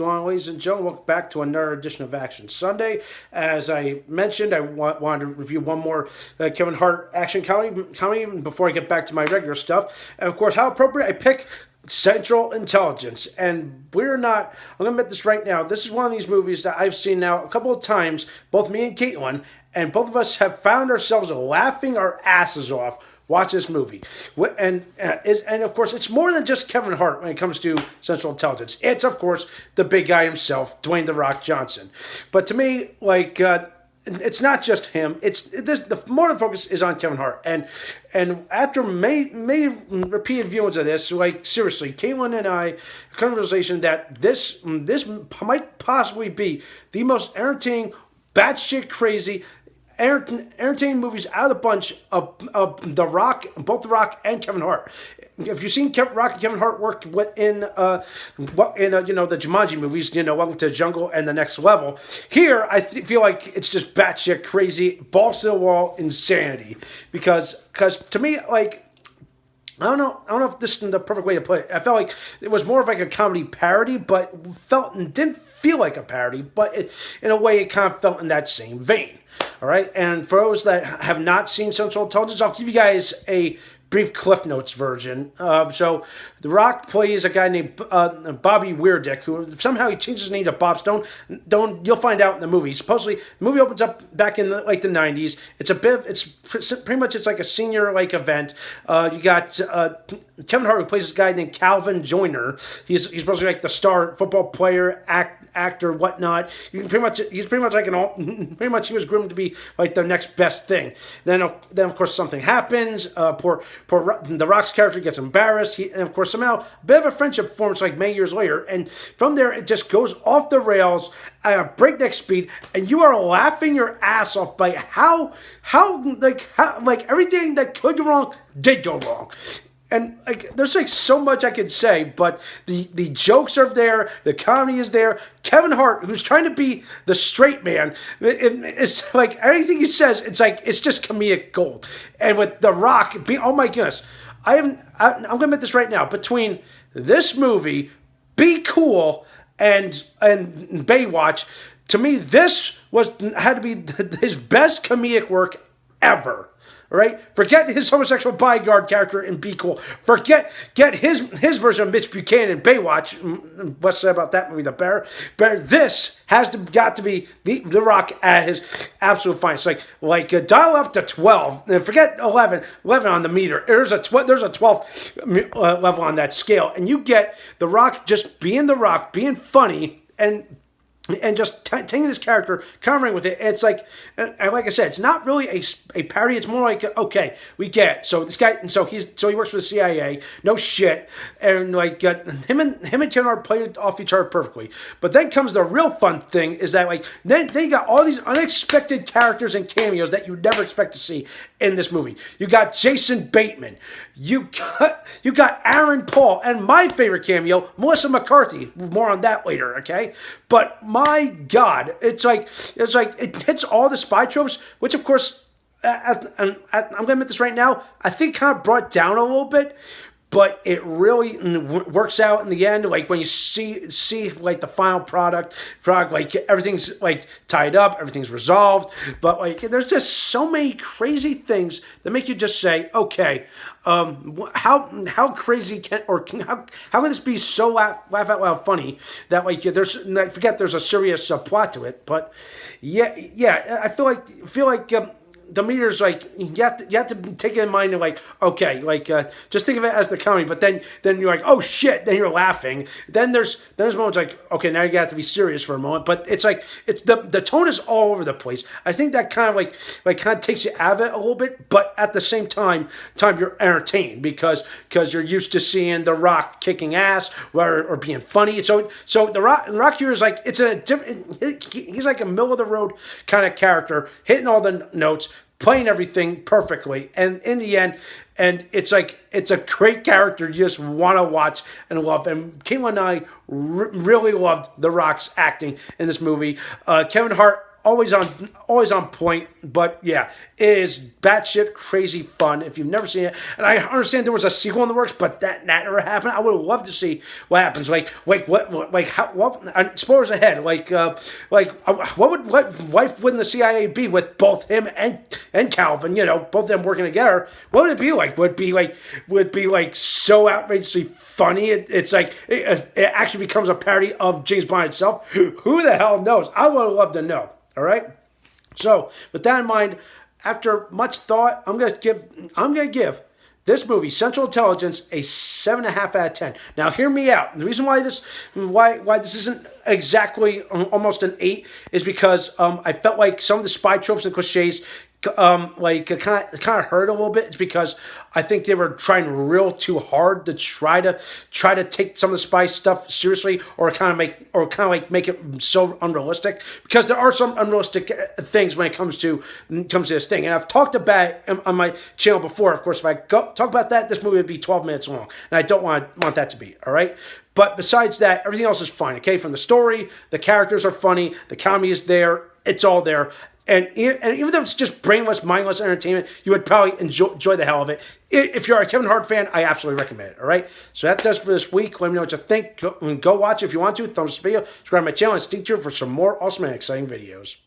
going on, ladies and gentlemen? Welcome back to another edition of Action Sunday. As I mentioned, I wanted to review one more Kevin Hart action comedy before I get back to my regular stuff. And of course, how appropriate, I pick Central Intelligence. And we're not, I'm going to admit this right now, this is one of these movies that I've seen now a couple of times, both me and Caitlin, and both of us have found ourselves laughing our asses off watch this movie. And of course, it's more than just Kevin Hart when it comes to Central Intelligence. It's, of course, the big guy himself, Dwayne "The Rock" Johnson. But to me, it's not just him. The more the focus is on Kevin Hart. And after many repeated viewings of this, seriously, Caitlin and I, a conversation that this might possibly be the most entertaining, batshit crazy, entertaining movies out of the bunch of The Rock, both The Rock and Kevin Hart. If you've seen Rock and Kevin Hart work in the Jumanji movies, Welcome to the Jungle and The Next Level, here I feel like it's just batshit crazy, balls to the wall insanity. Because to me, I don't know if this is the perfect way to put it. I felt like it was more of like a comedy parody, but didn't feel like a parody, but in a way it kind of felt in that same vein. All right, and for those that have not seen Central Intelligence, I'll give you guys a brief Cliff Notes version. So The Rock plays a guy named Bobby Weirdick, who somehow he changed his name to Bob Stone. You'll find out in the movie. Supposedly, the movie opens up back in the 90s. It's pretty much like a senior event. You got Kevin Hart, who plays this guy named Calvin Joyner. He's supposed to be like the star football player, actor, whatnot. He's pretty much like pretty much he was groomed to be like the next best thing. Then of course something happens. Poor The Rock's character gets embarrassed. And of course somehow a bit of a friendship forms many years later. And from there it just goes off the rails at a breakneck speed, and you are laughing your ass off by how everything that could go wrong did go wrong. And there's so much I could say, but the jokes are there, the comedy is there. Kevin Hart, who's trying to be the straight man, it's like everything he says, it's just comedic gold. And with The Rock, oh my goodness, I'm gonna admit this right now. Between this movie, Be Cool, and Baywatch, to me this had to be his best comedic work ever. Right? Forget his homosexual bodyguard character in Be Cool. Get his version of Mitch Buchanan in Baywatch. What's said about that movie, The Bear? This got to be the Rock at his absolute finest. Dial up to 12. And forget 11 on the meter. There's a 12th level on that scale, and you get The Rock just being The Rock, being funny, and just taking this character, covering with it. It's like I said, it's not really a parody. It's more like, okay, we get so this guy, and so he works for the CIA. No shit, and him and Kevin Hart played off each other perfectly. But then comes the real fun thing is that then you got all these unexpected characters and cameos that you never expect to see in this movie. You got Jason Bateman. You got Aaron Paul, and my favorite cameo, Melissa McCarthy. More on that later, okay? But my God, it's like it hits all the spy tropes, which of course, I'm gonna admit this right now, I think kind of brought down a little bit. But it really works out in the end. When you see the final product, everything's tied up, everything's resolved. But there's just so many crazy things that make you just say, okay, how crazy how can this be so laugh out loud funny that there's a serious plot to it. But yeah, I feel like. The meter's you have to take it in mind and just think of it as the comedy, but then you're like, oh shit, then you're laughing. Then there's moments okay, now you got to be serious for a moment, but it's the tone is all over the place. I think that kind of takes you out of it a little bit, but at the same time you're entertained because you're used to seeing The Rock kicking ass or being funny. So the Rock here is it's a different. He's like a middle of the road kind of character, hitting all the notes, playing everything perfectly, and in the end, it's a great character you just want to watch and love. And Caitlin and I really loved The Rock's acting in this movie. Kevin Hart always on point. But yeah, it is batshit crazy fun if you've never seen it. And I understand there was a sequel in the works, but that never happened. I would have loved to see what happens. Spoilers ahead. What wife wouldn't the CIA be with both him and Calvin? You know, both of them working together. What would it be like? Would it be like so outrageously funny? It's like it actually becomes a parody of James Bond itself. Who the hell knows? I would have loved to know. All right. So with that in mind, after much thought, I'm gonna give this movie, Central Intelligence, a 7.5 out of 10. Now, hear me out. The reason why this isn't exactly almost an 8 is because I felt like some of the spy tropes and cliches kind of hurt a little bit. It's because I think they were trying real too hard to try to take some of the spy stuff seriously, or kind of make it so unrealistic. Because there are some unrealistic things when it comes to this thing, and I've talked about it on my channel before. Of course, if I talk about that, this movie would be 12 minutes long, and I don't want that to be. All right. But besides that, everything else is fine. Okay, from the story, the characters are funny, the comedy is there, it's all there. And even though it's just brainless, mindless entertainment, you would probably enjoy the hell of it. If you're a Kevin Hart fan, I absolutely recommend it. All right? So that does for this week. Let me know what you think. Go watch it if you want to. Thumbs up the video. Subscribe to my channel and stay tuned for some more awesome and exciting videos.